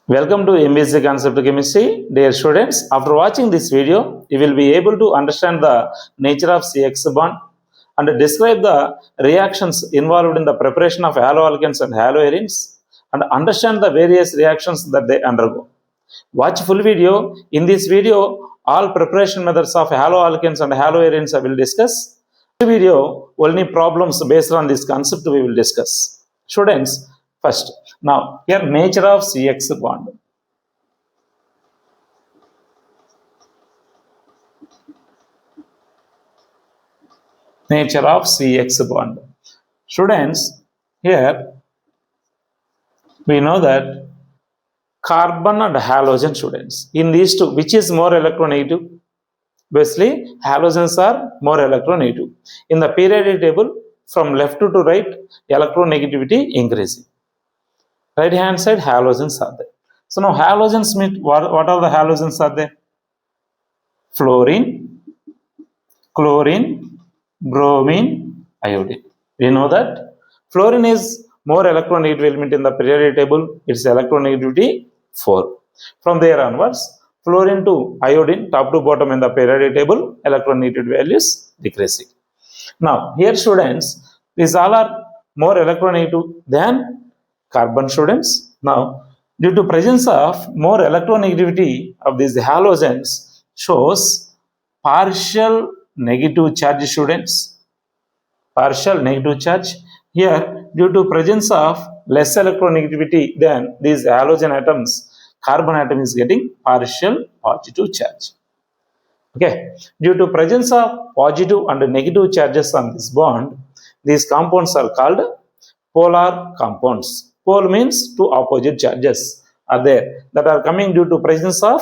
Welcome to MBC Concept Chemistry. Dear students, after watching this video, you will be able to understand the nature of CX bond and describe the reactions involved in the preparation of haloalkanes and haloarenes and understand the various reactions that they undergo. Watch full video. In this video, all preparation methods of haloalkanes and haloarenes I will discuss. In this video, only problems based on this concept we will discuss. Students, first, now here nature of CX bond. Nature of CX bond. Students, here we know that carbon and halogen, students. In these two, which is more electronegative? Basically, halogens are more electronegative. In the periodic table, from left to right, electronegativity increasing. Right hand side, halogens are there. So now halogens mean what are the halogens are there? Fluorine, chlorine, bromine, iodine. We know that fluorine is more electronegative element in the periodic table. Its electronegativity 4. From there onwards, fluorine to iodine, top to bottom in the periodic table, electronegativity values decreasing. Now here students, these all are more electronegative than carbon, students. Now due to presence of more electronegativity of these halogens shows partial negative charge, students. Partial negative charge. Here due to presence of less electronegativity than these halogen atoms, carbon atom is getting partial positive charge. Okay, due to presence of positive and negative charges on this bond, these compounds are called polar compounds. Pole means two opposite charges are there that are coming due to presence of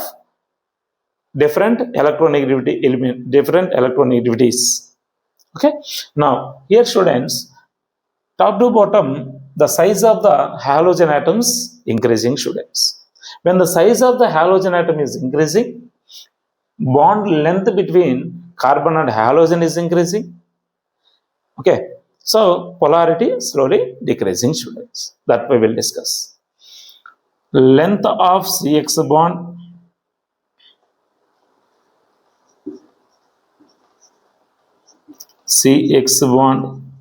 different electronegativity element, different electronegativities. Okay, now here students, top to bottom, the size of the halogen atoms increasing, students. When the size of the halogen atom is increasing, bond length between carbon and halogen is increasing. Okay, so polarity slowly decreasing, students. That we will discuss. Length of CX bond. CX bond.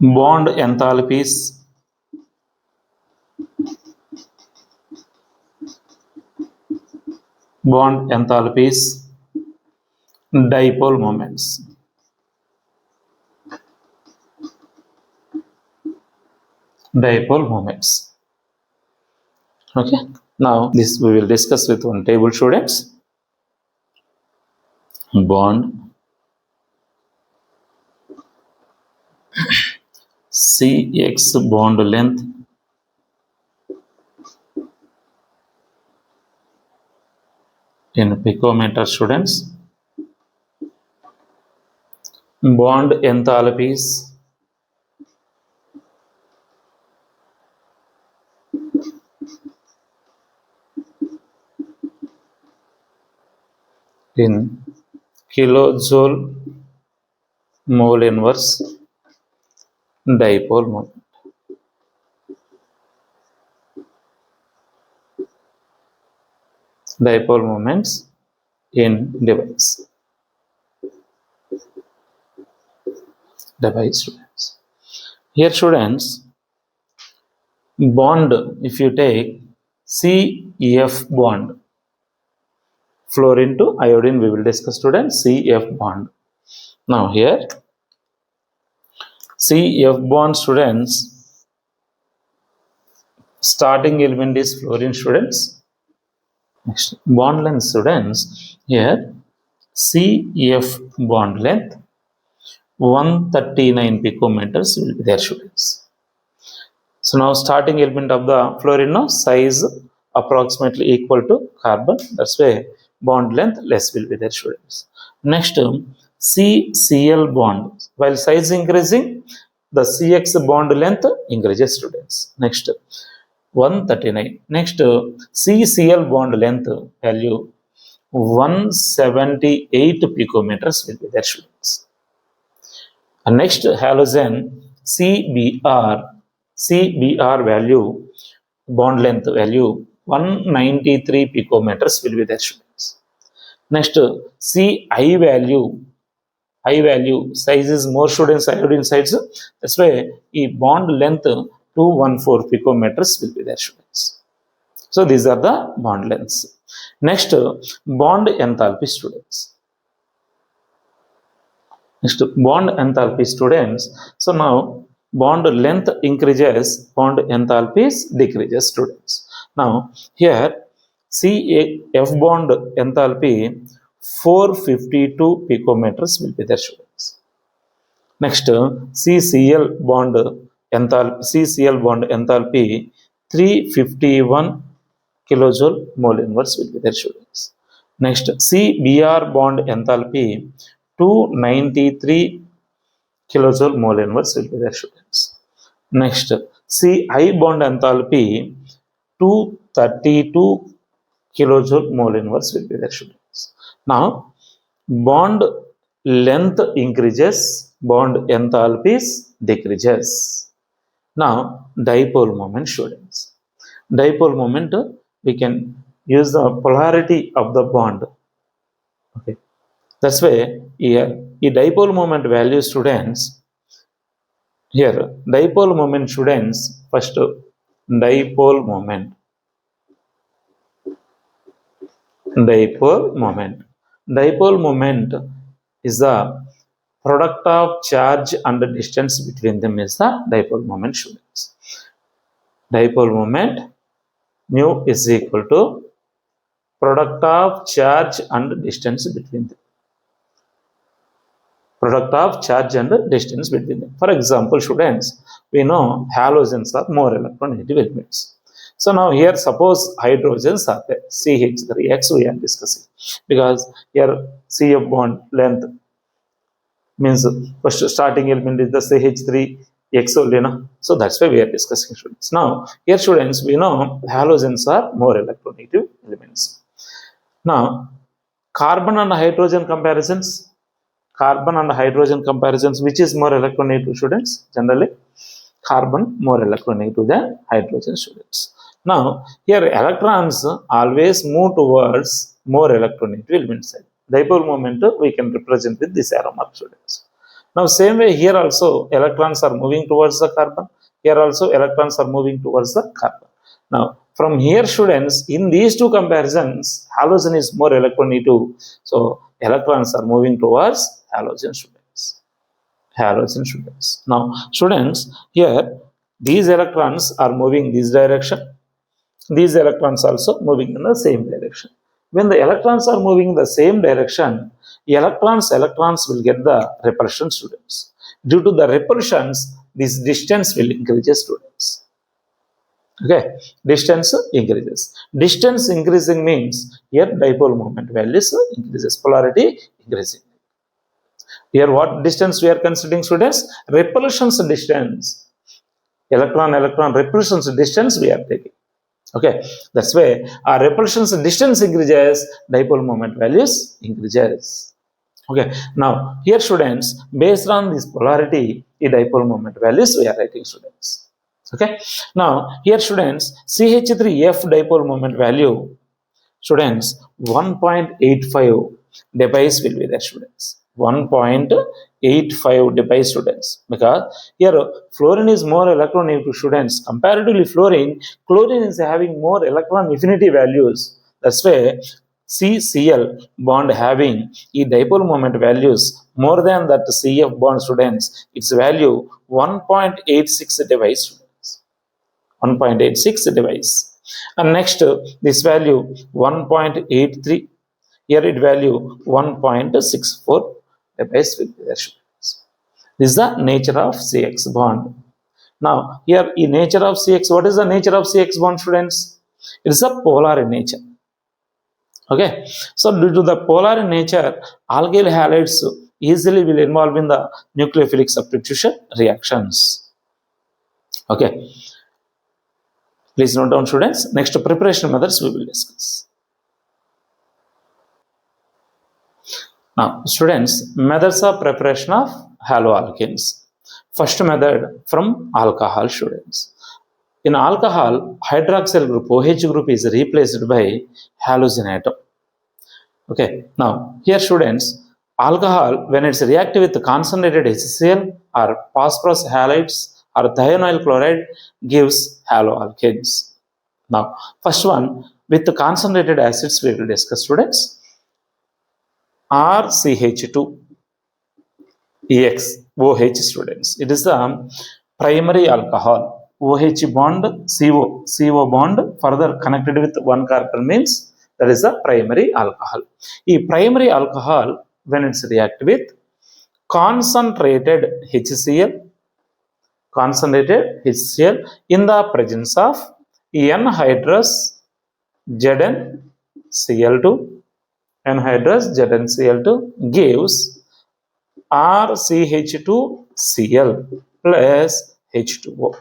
Bond enthalpies. Bond enthalpies. Dipole moments. Dipole moments. Okay, now this we will discuss with one table, students. Bond CX bond length in picometer, students. Bond enthalpies in kilojoule mole inverse dipole moment. Dipole moments in device. Students. Here students, bond, if you take CF bond, fluorine to iodine, we will discuss, students, CF bond. Now here CF bond, students, starting element is fluorine, students. Next, bond length, students, here CF bond length 139 picometers will be there, students. So now starting element of the fluorine, no, size approximately equal to carbon, that's why bond length less will be there, students. Next, CCl bond, while size increasing, the CX bond length increases, students. Next, 139. Next, CCl bond length value 178 picometers will be there, students. And next, halogen CBr value bond length value 193 picometers will be there, students. Next, C I value size is more, students, iodine size, that's why the bond length 214 picometers will be there, students. So these are the bond lengths. Next, bond enthalpy, students. Next, bond enthalpy, students. So now bond length increases, bond enthalpy decreases, students. Now here F bond enthalpy 452 picometers will be there, students. Next, CCl bond enthalpy 351 kilojoule mole inverse will be there, students. Next, CBr bond enthalpy 293 kilojoule mole inverse will be there, students. Next, CI bond enthalpy 232 kilojoule mole inverse will be there, students. Now bond length increases, bond enthalpy decreases. Now dipole moment, students. Dipole moment, we can use the polarity of the bond. Okay, that's why here the dipole moment value, students. Here dipole moment, students. First, dipole moment. Dipole moment is the product of charge and distance between them is the dipole moment, students. Dipole moment mu is equal to product of charge and distance between them. Product of charge and distance between them. For example, students, we know halogens are more electronegative elements. So now here suppose hydrogens are there, CH3X we are discussing, because here CF bond length means first starting element is the CH3X only, no? So that's why we are discussing, students. Now here, students, we know halogens are more electronegative elements. Now carbon and hydrogen comparisons, which is more electronegative, students? Generally carbon more electronegative than hydrogen, students. Now here electrons always move towards more electronegative element side. Dipole moment we can represent with this arrow mark, students. Now same way here also electrons are moving towards the carbon, here also electrons are moving towards the carbon. Now from here, students, in these two comparisons halogen is more electronegative, so electrons are moving towards halogen, students. Now students, here these electrons are moving this direction, these electrons also moving in the same direction. When the electrons are moving in the same direction, electrons will get the repulsion, students. Due to the repulsions, this distance will increase, students. Okay, distance increases. Distance increasing means here dipole moment values increases, polarity increasing. Here what distance we are considering, students? Repulsions distance. Electron repulsions distance we are taking. Okay, that's why our repulsions distance increases, dipole moment values increases. Okay, now here, students, based on this polarity, the dipole moment values we are writing, students. Okay, now here, students, CH3F dipole moment value, students, 1.85 device will be there, students. 1.85 device, students, because here fluorine is more electronegative, students. Comparatively chlorine is having more electron affinity values. That's why CCl bond having a dipole moment values more than that CF bond, students. Its value 1.86 device, students. 1.86 device. And next, this value 1.83. Here it value 1.64 device will be there, students. This is the nature of CX bond. Now here in nature of CX, what is the nature of CX bond, students? It is a polar in nature. Okay, so due to the polar in nature, alkyl halides easily will involve in the nucleophilic substitution reactions. Okay, please note down, students. Next, preparation methods we will discuss. Now, students, methods of preparation of haloalkanes. First method from alcohol, students. In alcohol, hydroxyl group, OH group is replaced by halogen atom. Okay, now here students, alcohol when it's reactive with concentrated HCl or phosphorus halides or thionyl chloride gives haloalkanes. Now first one, with the concentrated acids we will discuss students. RCH2 EX OH students, it is the primary alcohol. OH bond CO bond further connected with one carbon means that is the primary alcohol. A primary alcohol when it's react with concentrated HCl in the presence of anhydrous ZnCl2 gives RCH2Cl plus H2O.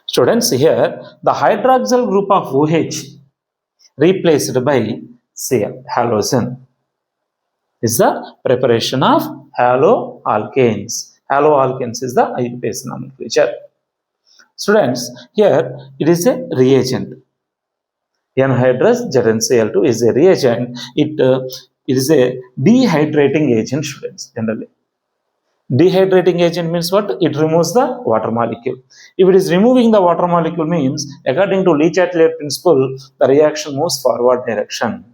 Students, here the hydroxyl group of OH replaced by Cl, halogen, is the preparation of haloalkanes. Haloalkanes is the base nomenclature. Students, here it is a reagent. Anhydrous ZnCl2 is a reagent. It is a dehydrating agent, students, generally. Dehydrating agent means what? It removes the water molecule. If it is removing the water molecule means, according to Lecture-3 principle, the reaction moves forward direction.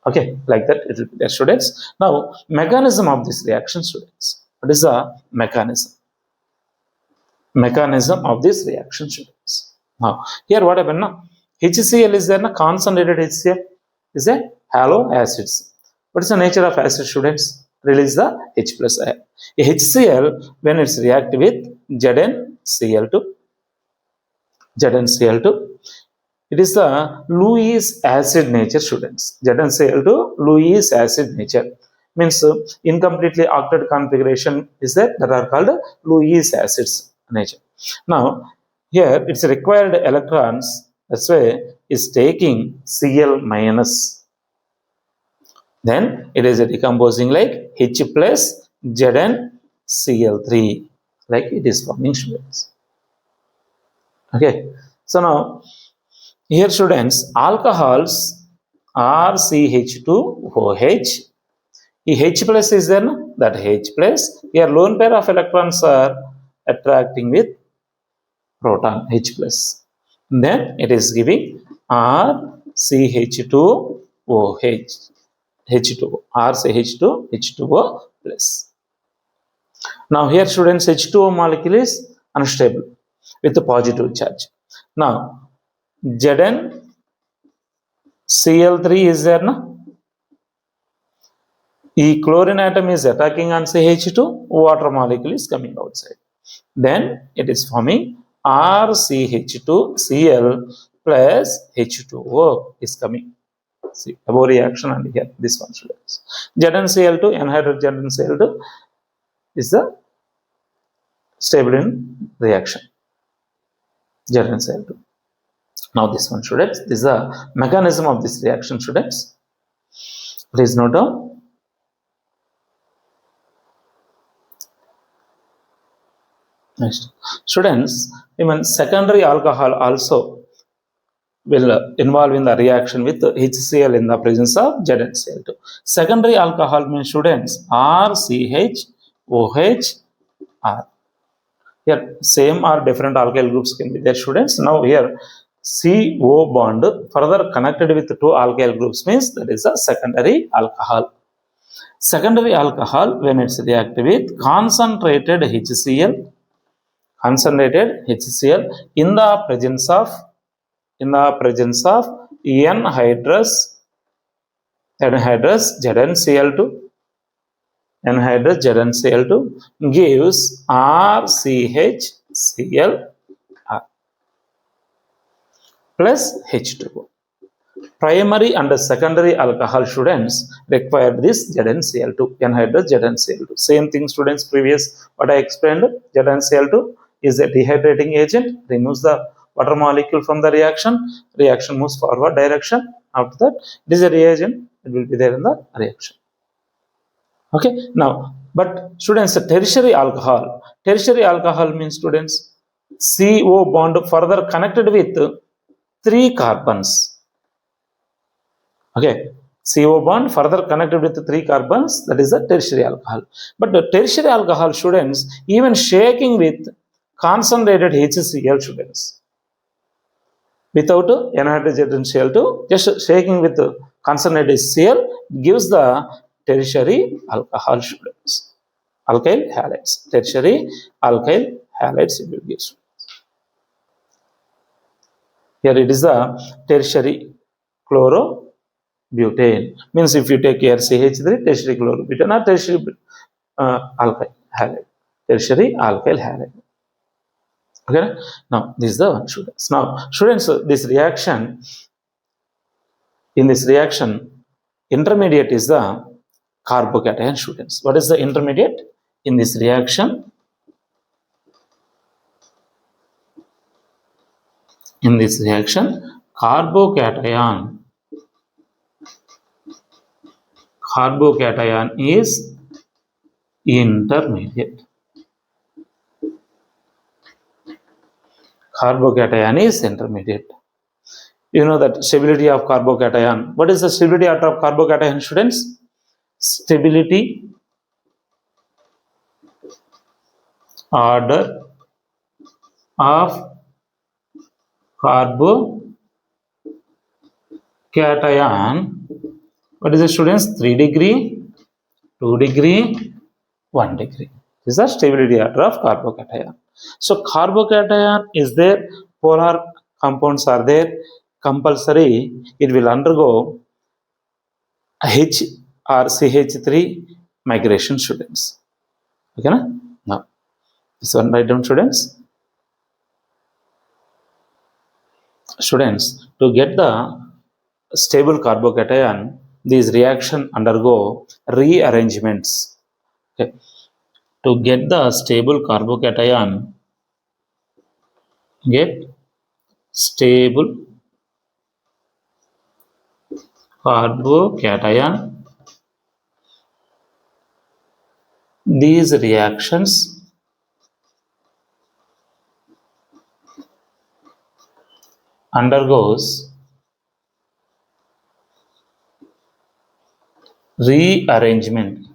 Okay, like that it will be there, students. Now, mechanism of this reaction, students. What is the mechanism? Mechanism of this reaction, students. Now, here what happened now? HCl is there, concentrated HCl is a halo acids. What is the nature of acid, students? Release the H plus ion. HCl when it's react with ZnCl2, it is the Lewis acid nature, students. ZnCl2 Lewis acid nature means incompletely octet configuration is there, that are called Lewis acids nature. Now here it's required electrons, that's why is taking Cl minus. Then it is decomposing like H plus ZnCl3, like it is forming, students. Okay, so now here, students, alcohols RCH2OH. H plus is there, that H plus. Here lone pair of electrons are attracting with proton H plus. Then it is giving RCH2OH. H2O, RCH2 H2O plus. Now here, students, H2O molecule is unstable with the positive charge. Now ZnCl3 is there, no? The chlorine atom is attacking on CH2, water molecule is coming outside. Then it is forming RCH2Cl plus H2O is coming. See, above reaction and here this one, students. ZnCl2, anhydrous ZnCl2 is the stable in reaction. ZnCl2. Now this one, students, this is the mechanism of this reaction, students. Please note down. Next, students, even secondary alcohol also will involve in the reaction with HCl in the presence of ZnCl2. Secondary alcohol means, students, RCH-OH R. Here same or different alkyl groups can be there, students. Now here CO bond further connected with two alkyl groups means that is a secondary alcohol. Secondary alcohol when it's react with concentrated HCl in the presence of anhydrous ZnCl2 gives RCHCl plus H2O. Primary and secondary alcohol, students, require this ZnCl2, anhydrous ZnCl2. Same thing, students, previous what I explained. ZnCl2 is a dehydrating agent, removes the water molecule from the reaction moves forward direction. After that, it is a reagent, it will be there in the reaction. Okay, now, but students, tertiary alcohol means, students, CO bond further connected with 3 carbons. Okay, CO bond further connected with 3 carbons, that is a tertiary alcohol. But the tertiary alcohol, students, even shaking with concentrated HCl, students, without anhydrogen Cl2, just shaking with concentrated Cl gives the tertiary alcohol, students. Alkyl halides, tertiary alkyl halides it will give. Here it is the tertiary chlorobutane. Means if you take here CH3, tertiary chlorobutane or tertiary alkyl halide, tertiary alkyl halide. Okay. Now this is the one, students. Now students, this reaction, in this reaction, intermediate is the carbocation, students. What is the intermediate in this reaction? In this reaction, carbocation is intermediate. Carbocation is intermediate. You know that stability of carbocation. What is the stability of carbocation, students? Stability order of carbocation. What is the, students? 3 degree, 2 degree, 1 degree. This is the stability order of carbocation. So carbocation is there, polar compounds are there, compulsory it will undergo H or CH3 migration, students. Okay, na? Now this one write down, students. Students, to get the stable carbocation, these reaction undergo rearrangements. Okay. To get the stable carbocation, these reactions undergoes rearrangement.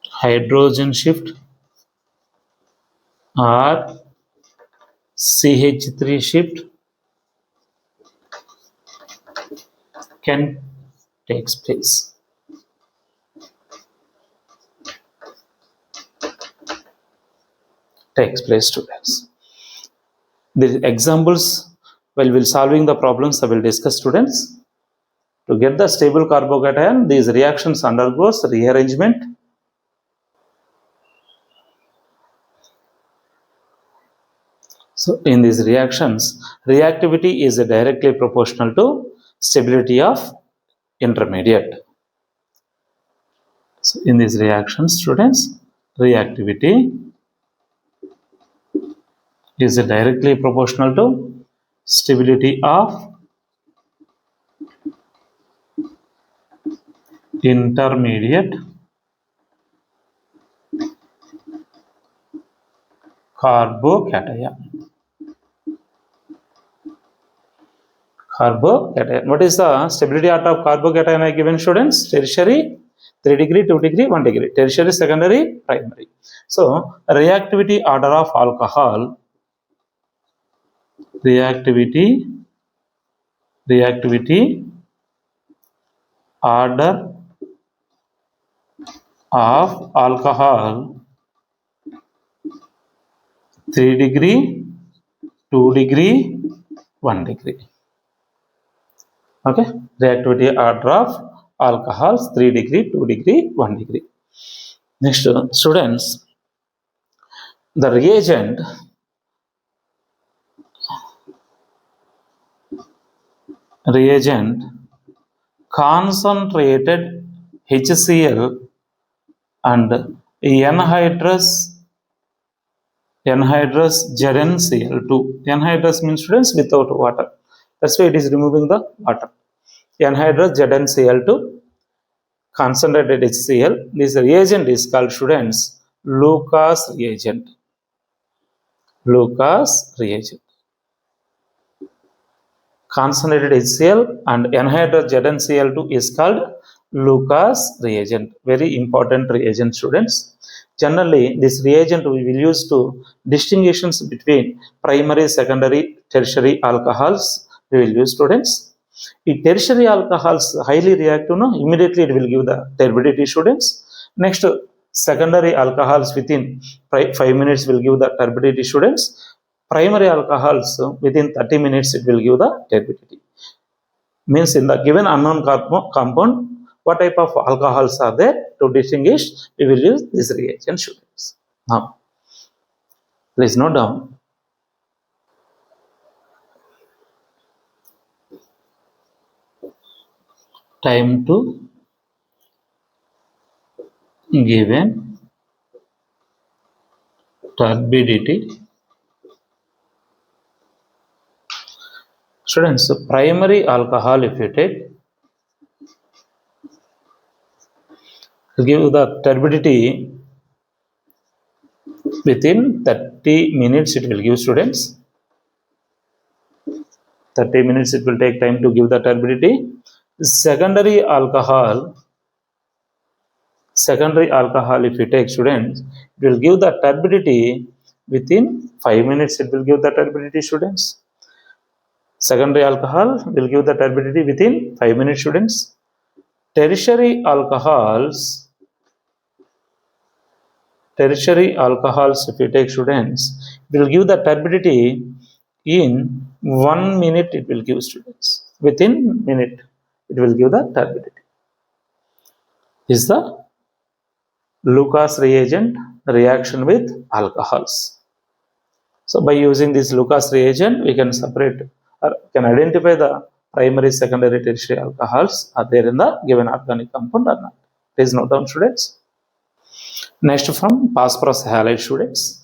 Hydrogen shift or CH3 shift can takes place. Students. The examples, while we'll solving the problems, I will discuss, students. To get the stable carbocation, these reactions undergoes rearrangement. So in these reactions, reactivity is directly proportional to stability of intermediate. So in these reactions, students, reactivity is directly proportional to stability of intermediate carbocation. What is the stability order of carbocation I given, students? Tertiary 3 degree, 2 degree, 1 degree. Tertiary, secondary, primary. So reactivity order of alcohol, reactivity order of alcohol, 3 degree, 2 degree, 1 degree. Okay, reactivity order of alcohols, 3 degree, 2 degree, 1 degree. Next, students, the reagent concentrated HCl and anhydrous ZnCl2. Anhydrous means, students, without water. That's why it is removing the water. anhydrous ZnCl2 concentrated HCl. This reagent is called, students, Lucas reagent. Lucas reagent. Concentrated HCl and anhydrous ZnCl2 is called Lucas reagent. Very important reagent, students. Generally, this reagent we will use to distinguishes between primary, secondary, tertiary alcohols. We will use, students. If tertiary alcohols highly reactive, no, immediately it will give the turbidity, students. Next, secondary alcohols within 5 minutes will give the turbidity, students. Primary alcohols within 30 minutes it will give the turbidity. Means in the given unknown compound, what type of alcohols are there to distinguish, we will use this reagent, students. Now, please note down. Time to given turbidity. Students, primary alcohol, if you take, will give the turbidity within 30 minutes it will give, students. 30 minutes it will take time to give the turbidity. Secondary alcohol, if you take, students, it will give the turbidity within 5 minutes it will give the turbidity, students. Secondary alcohol will give the turbidity within 5 minutes, students. Tertiary alcohols, if you take, students, will give the turbidity in 1 minute it will give, students. Within minute it will give the turbidity. This is the Lucas reagent reaction with alcohols. So by using this Lucas reagent, we can separate or can identify the primary, secondary, tertiary alcohols are there in the given organic compound or not. Please note down, students. Next, from phosphorus halide, students.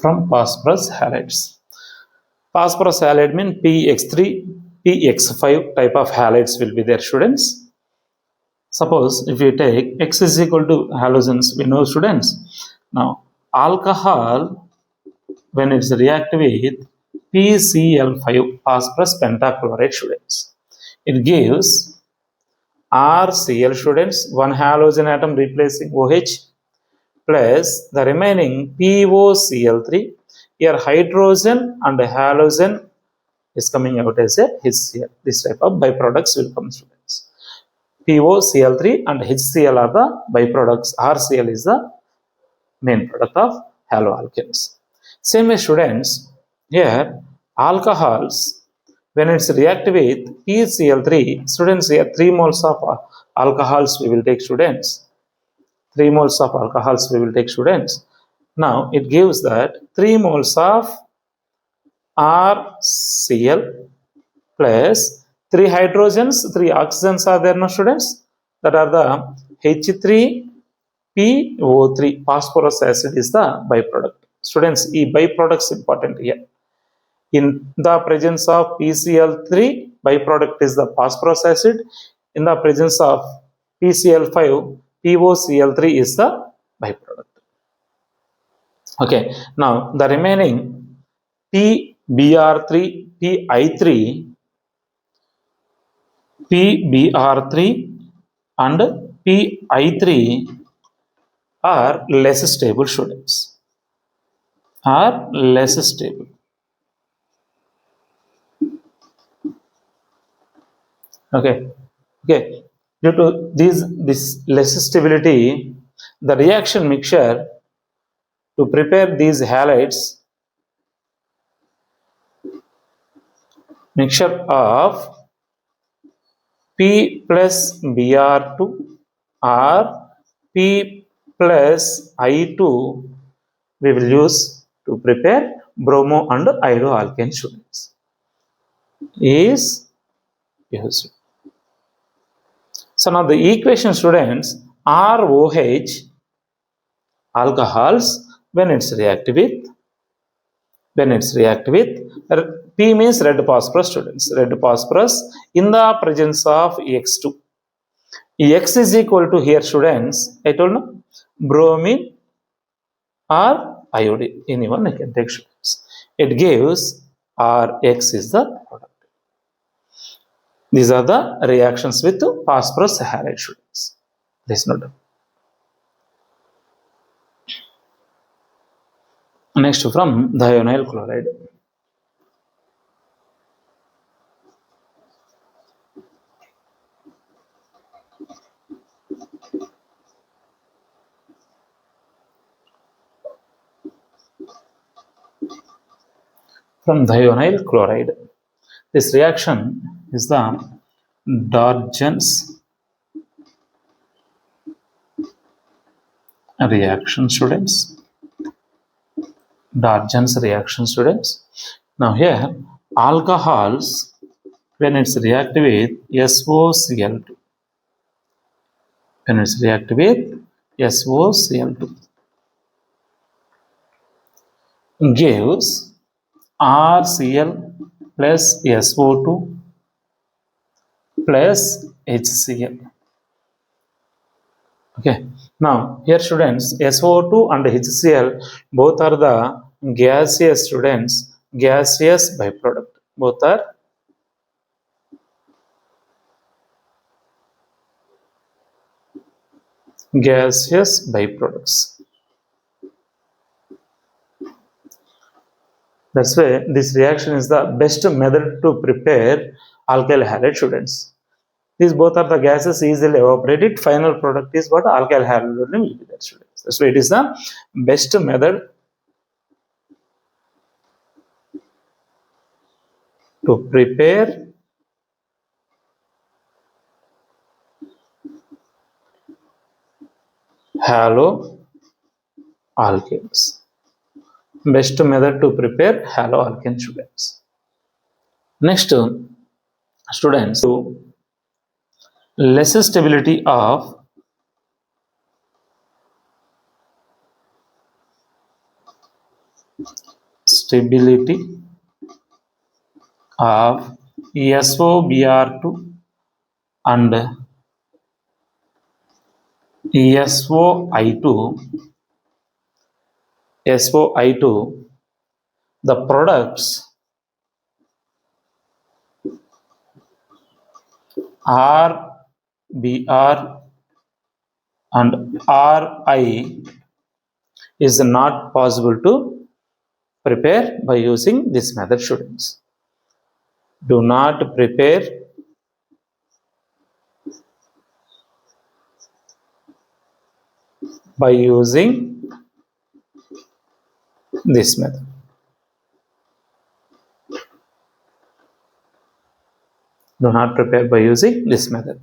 From phosphorus halides. Phosphorus halide means PX3, PX5 type of halides will be there, students. Suppose if you take X is equal to halogens, we know, students. Now, alcohol, when it's reactive with PCl5, phosphorus pentachloride, students, it gives RCl, students, one halogen atom replacing OH, plus the remaining POCl3. Here hydrogen and halogen is coming out as a HCl. This type of byproducts will come, students. POCl3 and HCl are the byproducts. RCl is the main product of haloalkanes. Same way, students, here alcohols, when it's reactive with PCl3, students, here 3 moles of alcohols we will take, students. 3 moles of alcohols we will take, students. Now it gives that 3 moles of RCl plus 3 hydrogens, 3 oxygens are there, no, students? That are the H3PO3. Phosphorus acid is the byproduct. Students, e byproducts important here. In the presence of PCl3, byproduct is the phosphorus acid. In the presence of PCl5, POCl3 is the byproduct. Okay, now the remaining PBr3, PBr3 and PI3 are less stable, students. Are less stable. Okay. Due to this less stability, the reaction mixture to prepare these halides, mixture of P plus Br2 or P plus I2 we will use to prepare bromo and iodoalkane, students, is used. So now the equation, students, ROH alcohols when it's reactive with P means red phosphorus, students, red phosphorus in the presence of X2. X is equal to, here students, I told you, bromine or iodine, anyone I can take, students. It gives Rx is the product. These are the reactions with phosphorus halide, students. Please note down. Next, from thionyl chloride. From thionyl chloride, this reaction is the Dargen's reaction, students. Dargen's reaction, students. Now here, alcohols, when it's reactive with SOCl2, when it's reactive with SOCl2, gives RCl plus SO2 plus HCl. Okay. Now here, students, SO2 and HCl both are the gaseous, students, gaseous byproduct. Both are gaseous byproducts. That's why this reaction is the best method to prepare alkyl halide, students. These both are the gases easily evaporated. Final product is what? Alkyl halide will be there, students. That's why it is the best method to prepare haloalkanes. Best method to prepare haloalkane, students. Next, students, less stability of SOBr2 and SOI2, the products RBr and RI is not possible to prepare by using this method, students. Do not prepare by using this method. Do not prepare by using this method.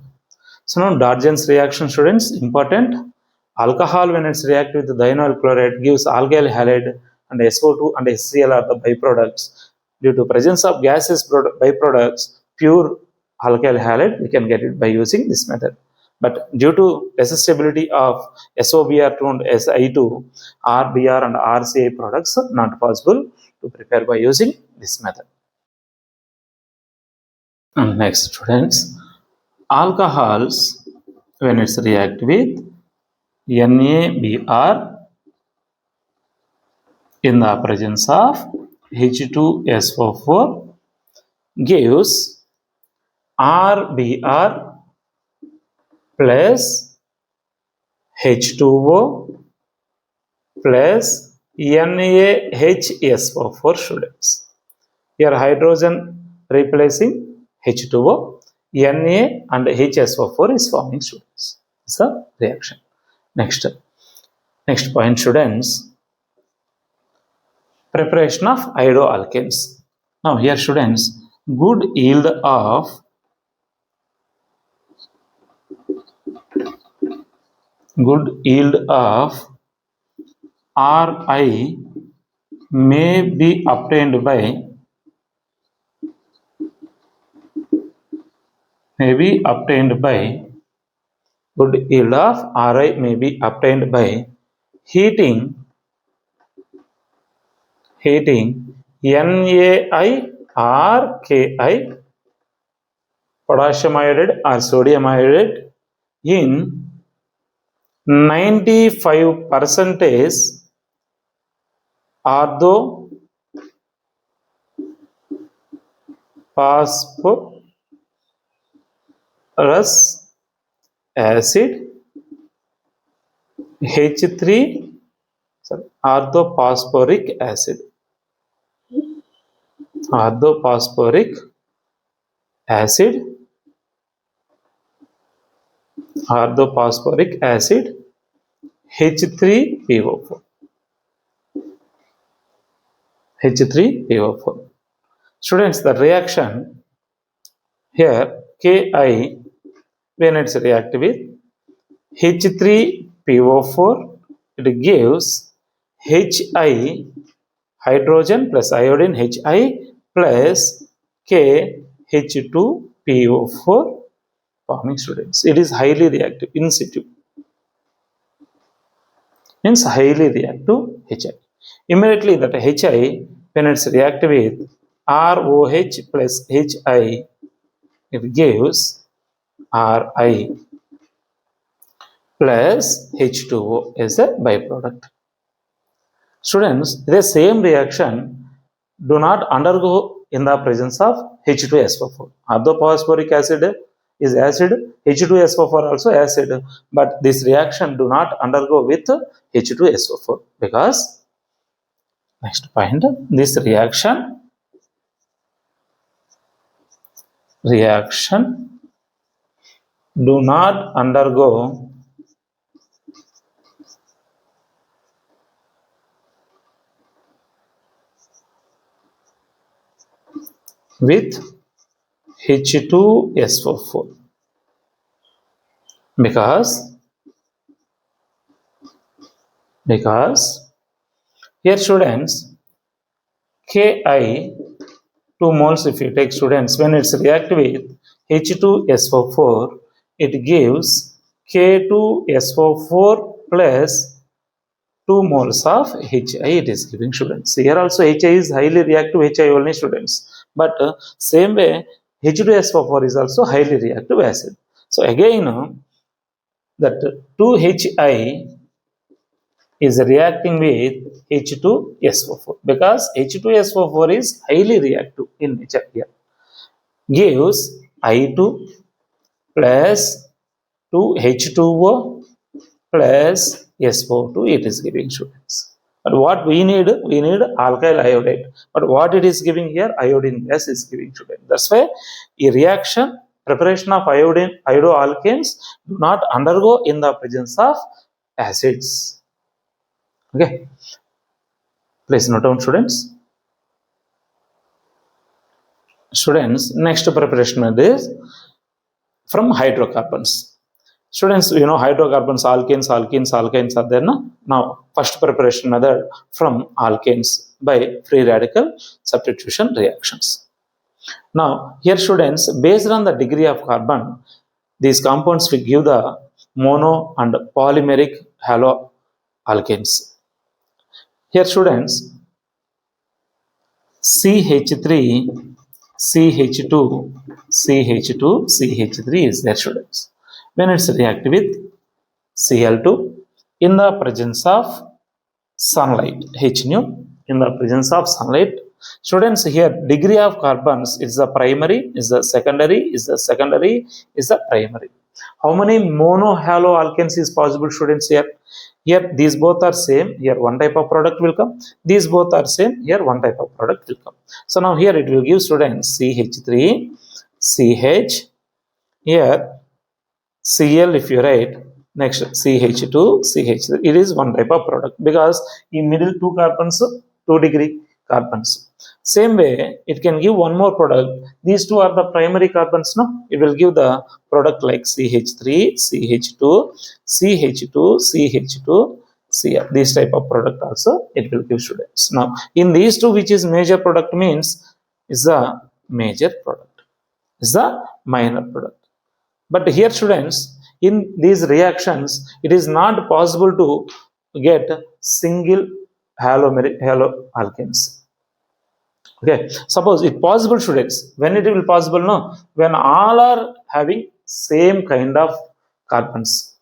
So now Dargen's reaction, students, important. Alcohol, when it's reactive with thionyl chloride, gives alkyl halide, and SO2 and HCl are the byproducts. Due to presence of gases byproducts, pure alkyl halide, we can get it by using this method. But due to less stability of SOBr2 and Si2, RBr and RCI products are not possible to prepare by using this method. And next, students, alcohols, when it's react with NaBr in the presence of H2SO4 gives RBr plus H2O plus NaHSO4, students. Here hydrogen replacing H2O, Na and HSO4 is forming, students. It's a reaction. Next point, students, preparation of iodoalkanes. Now here, students, good yield of Ri may be obtained by Good yield of Ri may be obtained by heating NaI or Ki, potassium iodide or sodium iodide, in 95% orthophosphorus acid H3, orthophosphoric acid, orthophosphoric acid, orthophosphoric acid H3PO4, H3PO4. Students, the reaction here Ki, when it's reactive with H3PO4, it gives Hi, hydrogen plus iodine Hi plus KH2PO4 forming. Students, it is highly reactive in situ, means highly reactive Hi. Immediately that Hi, when it's reactive with ROH plus Hi, it gives Ri plus H2O as a byproduct. Students, the same reaction do not undergo in the presence of H2SO4. Orthophosphoric acid is acid, H2SO4 also acid, but this reaction do not undergo with H2SO4 because, next point, this reaction do not undergo with H2SO4 because here, students, Ki 2 moles, if you take, students, when it's reactive with H2SO4, it gives K2SO4 plus 2 moles of Hi, it is giving, students. Here also Hi is highly reactive Hi only, students, but same way H2SO4 is also highly reactive acid. So again, that 2Hi is reacting with H2SO4 because H2SO4 is highly reactive in nature. Here gives I2 plus 2H2O plus SO2, it is giving, students. But what we need alkyl iodide, but what it is giving here, iodine gas is giving, students. That's why a reaction, preparation of iodoalkanes do not undergo in the presence of acids. Okay, please note down, students. Next preparation is from hydrocarbons. Students, you know hydrocarbons, alkanes, alkenes, alkynes are there. Now first preparation method from alkanes by free radical substitution reactions. Now here, students, based on the degree of carbon, these compounds will give the mono and polymeric haloalkanes. Here, students, CH3, CH2, CH2, CH3 is there, students. When it's reactive with Cl2 in the presence of sunlight, H nu, in the presence of sunlight. Students, here degree of carbons is the primary, is the secondary, is the secondary, is the primary. How many monohaloalkanes is possible, students? Here these both are same, here one type of product will come. These both are same, here one type of product will come. So now here it will give, students, CH3, CH, here Cl, if you write, next CH2, CH3, it is one type of product because in middle two carbons, 2 degree carbons. Same way it can give one more product. These two are the primary carbons, no? It will give the product like CH3, CH2, CH2, CH2, Cl. This type of product also it will give, students. Now in these two, which is major product means is the major product, is the minor product. But here, students, in these reactions, it is not possible to get single haloalkanes. Okay, suppose it possible, students. When it will possible? No, when all are having same kind of carbons.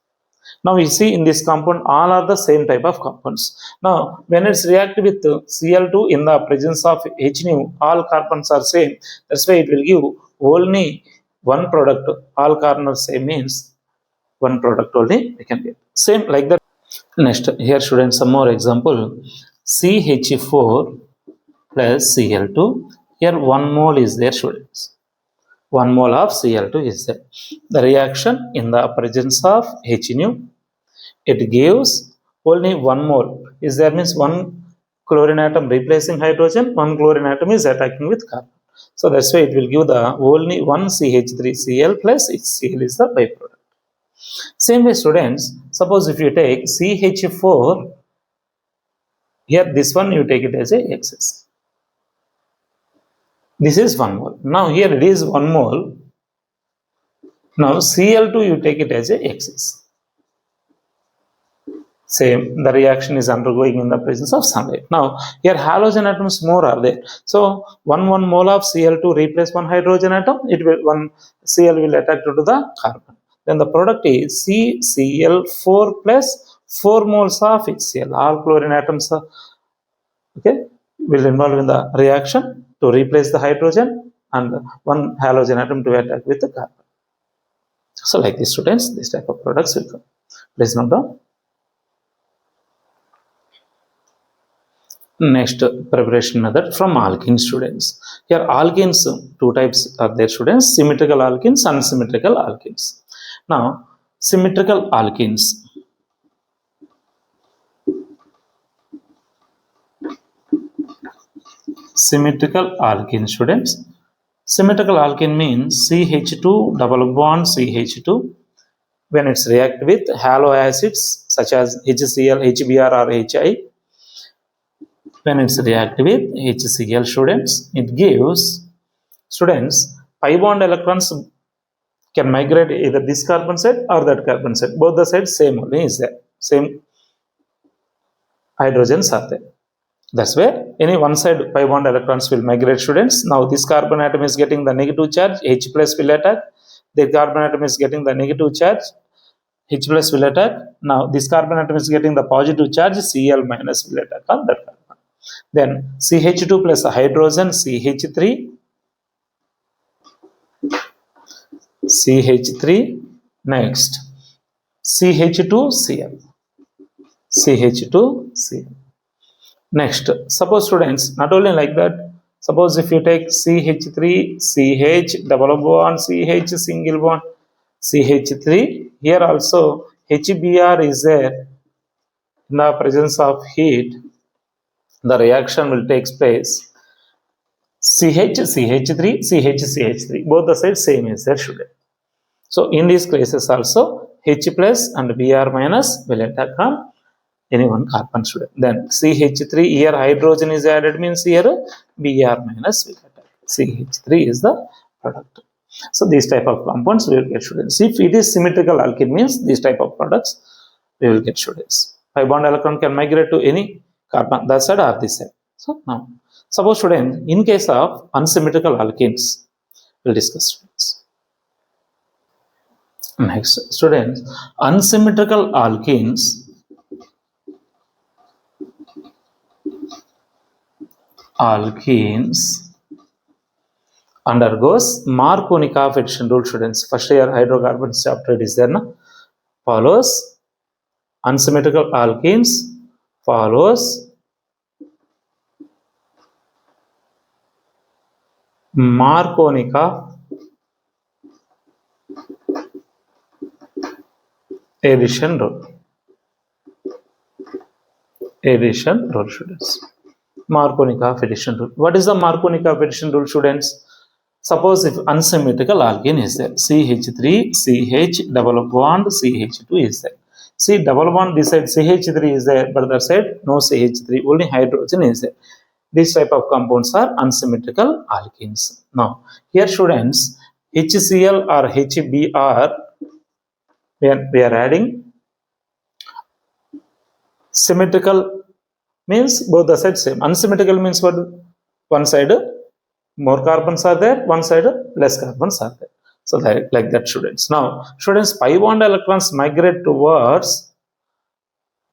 Now you see in this compound all are the same type of compounds. Now when it's react with Cl2 in the presence of H nu, all carbons are same. That's why it will give only one product. All carbons are same means one product only we can get. Same like that. Next, here students some more example. CH4 plus Cl2. Here 1 mole is there, students. 1 mole of Cl2 is there. The reaction in the presence of H nu, it gives only 1 mole. Is there means 1 chlorine atom replacing hydrogen, 1 chlorine atom is attacking with carbon. So that's why it will give the only 1 CH3Cl plus HCl is the byproduct. Same way, students, suppose if you take CH4, here this one you take it as a excess. This is 1 mole. Now here it is 1 mole. Now Cl2 you take it as a excess. Same, the reaction is undergoing in the presence of sunlight. Now here halogen atoms more are there. So 1 mole of Cl2 replace 1 hydrogen atom, it will 1 Cl will attach to the carbon. Then the product is CCl4 plus 4 moles of HCl. All chlorine atoms are, okay, will involve in the reaction to replace the hydrogen and 1 halogen atom to attack with the carbon. So like this, students, this type of products will come. Please note down. Next preparation method from alkene, students. Here alkenes, 2 types are there, students. Symmetrical alkenes and unsymmetrical alkenes. Now symmetrical alkenes. Symmetrical alkene, students. Symmetrical alkene means CH2 double bond CH2 when it's react with haloacids such as HCl, HBr or HI. When it's react with HCl, students, it gives, students, pi bond electrons can migrate either this carbon side or that carbon side. Both the sides same only is there. Same hydrogens are there. That's where any one side pi bond electrons will migrate, students. Now this carbon atom is getting the negative charge, H plus will attack. The carbon atom is getting the negative charge, H plus will attack. Now this carbon atom is getting the positive charge, Cl minus will attack on that carbon. Then CH2 plus hydrogen, CH3, CH3, next CH2Cl, CH2Cl. Next, suppose, students, not only like that, suppose if you take CH3, CH, double bond, CH, single bond, CH3, here also HBr is there. In the presence of heat, the reaction will take place. CH, CH3, CH, CH3, both the sides same is there, student. So in these cases also H plus and Br minus will attack on any one carbon, student. Then CH3, here hydrogen is added means here Br minus will attack. CH3 is the product. So these type of compounds we will get, students. If it is symmetrical alkene means these type of products we will get, students. Pi bond electron can migrate to any carbon, that side or this side. So now suppose, students, in case of unsymmetrical alkenes, we'll discuss, students. Next, students, unsymmetrical alkenes undergoes Markovnikov addition rule, students. First year hydrocarbons chapter is there, no? Follows unsymmetrical alkenes, follows Markovnikov addition rule. Addition rule, students. Markovnikov addition rule. What is the Markovnikov addition rule, students? Suppose if unsymmetrical alkene is there, CH3, CH, double bond, CH2 is there. See, double bond this side CH3 is there, but that side no CH3, only hydrogen is there. These type of compounds are unsymmetrical alkenes. Now, here, students, HCl or HBr we are adding symmetrical means both the sides same. Unsymmetrical means what? One side more carbons are there, one side less carbons are there. So like that, students. Now, students, pi bond electrons migrate towards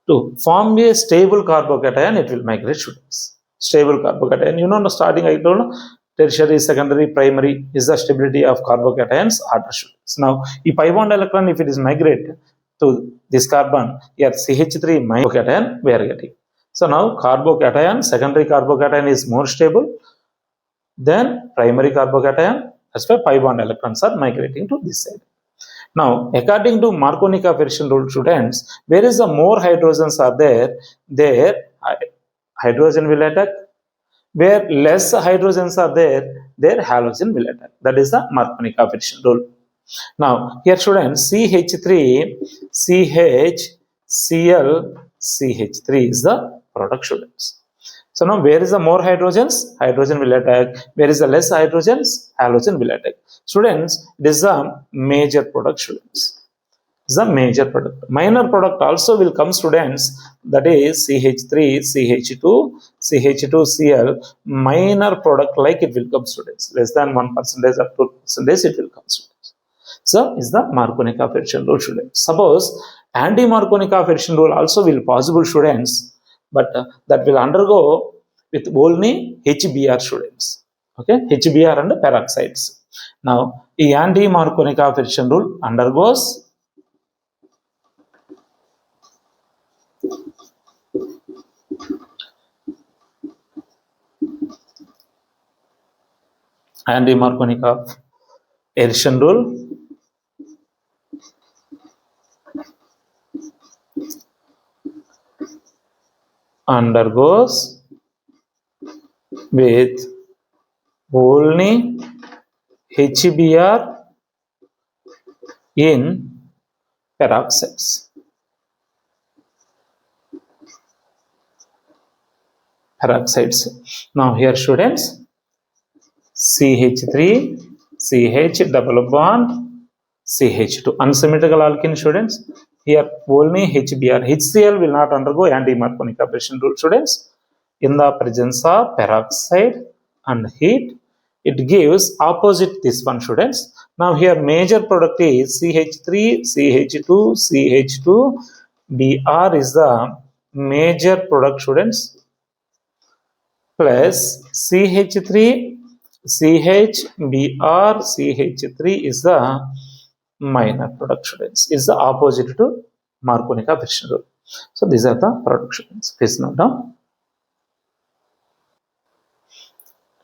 to form a stable carbocation. It will migrate, students. Stable carbocation. You know, starting I told tertiary, secondary, primary is the stability of carbocations order, students. Now, if pi bond electron, if it is migrate to this carbon, here CH3 carbocation we are getting. So now carbocation, secondary carbocation is more stable than primary carbocation. That's why pi bond electrons are migrating to this side. Now, according to Markovnikov-Fischer rule, students, where is the more hydrogens are there hydrogen will attack. Where less hydrogens are there halogen will attack. That is the Markovnikov-Fischer rule. Now, here, students, CH3, CH, Cl, CH3 is the product, students. So now, where is the more hydrogens? Hydrogen will attack. Where is the less hydrogens? Halogen will attack. Students, this is a major product, students. This is a major product. Minor product also will come, students. That is CH3, CH2, CH2Cl. Minor product like it will come, students. Less than 1% or 2% it will come, students. So is the Markovnikov-Fischer rule, students. Suppose anti-Markovnikov-Fischer rule also will possible, students. But that will undergo with only HBr, students. Okay, HBr and peroxides. Now, the anti-Markovnikov-Fischer rule undergoes anti-Markovnikov-Fischer rule undergoes with only HBr in peroxides. Now, here, students, CH3, CH double bond, CH2. Unsymmetrical alkene, students. Here only HBr. HCl will not undergo anti-Markovnikov-Fischer rule, students. In the presence of peroxide and heat, it gives opposite this one, students. Now, here major product is CH3, CH2, CH2, Br is the major product, students, plus CH3, CH, Br, CH3 is the minor product, students. Is the opposite to Markovnikov-Fischer rule. So these are the product, students. Please note down.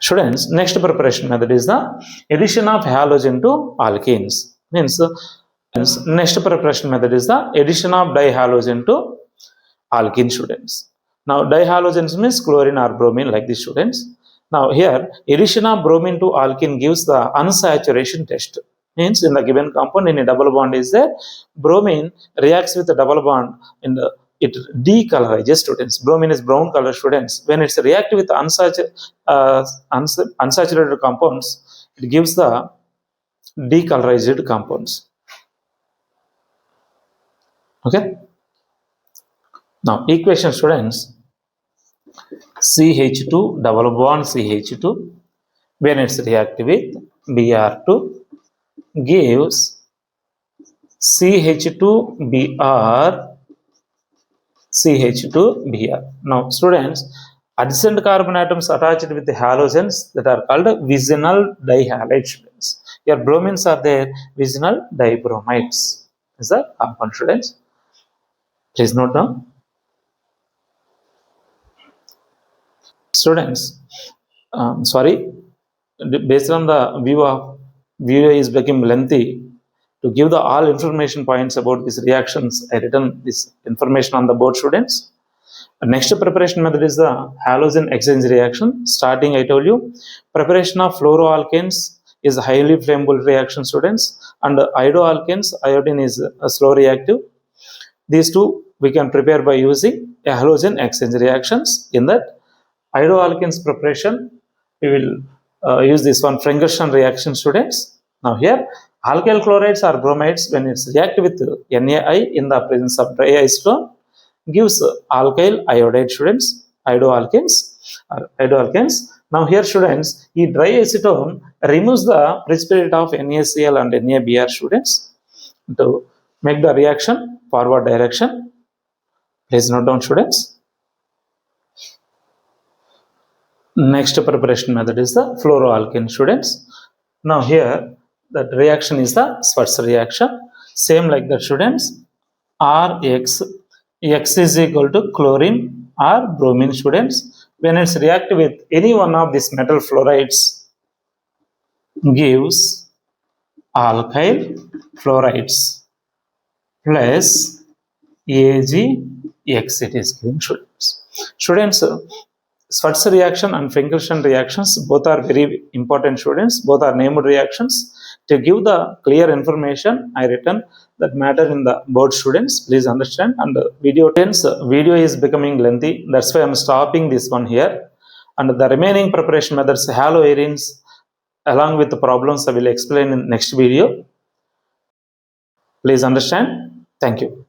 Students, next preparation method is the addition of halogen to alkenes. Means next preparation method is the addition of dihalogen to alkene, students. Now, dihalogens means chlorine or bromine, like this, students. Now, here addition of bromine to alkene gives the unsaturation test. Means in the given compound, in a double bond is there, bromine reacts with the double bond and it decolorizes, students. Bromine is brown color, students. When it's react with unsaturated compounds, it gives the decolorized compounds. Okay. Now, equation, students. CH2 double bond CH2 when it's react with Br2 gives CH2Br CH2Br. Now, students, adjacent carbon atoms attached with the halogens that are called vicinal dihalides. Here bromines are there, vicinal dibromides is the compound, students. Please note down. Students, sorry, based on the video is becoming lengthy. To give the all information points about these reactions, I written this information on the board, students. Next preparation method is the halogen exchange reaction. Starting, I told you, preparation of fluoroalkanes is a highly flammable reaction, students, and iodoalkanes, iodine is a slow reactive. These two we can prepare by using halogen exchange reactions. In that iodoalkanes preparation, we will use this one Frangerson reaction, students. Now, here Alkyl chlorides or bromides, when it's react with NaI in the presence of dry acetone, gives alkyl iodide, students, iodoalkanes. Now here, students, the dry acetone removes the precipitate of NaCl and NaBr, students, to make the reaction forward direction. Please note down, students. Next preparation method is the fluoroalkane, students. Now here that reaction is the Schwarz reaction. Same like that, students. Rx, X is equal to chlorine or bromine, students. When it's react with any one of these metal fluorides, gives alkyl fluorides plus AgX, it is giving, students. Students, Schwarz reaction and Finkelstein reactions both are very important, students. Both are named reactions. To give the clear information, I written that matter in the board, students. Please understand. And video is becoming lengthy. That's why I'm stopping this one here. And the remaining preparation methods, haloarenes, along with the problems, I will explain in next video. Please understand. Thank you.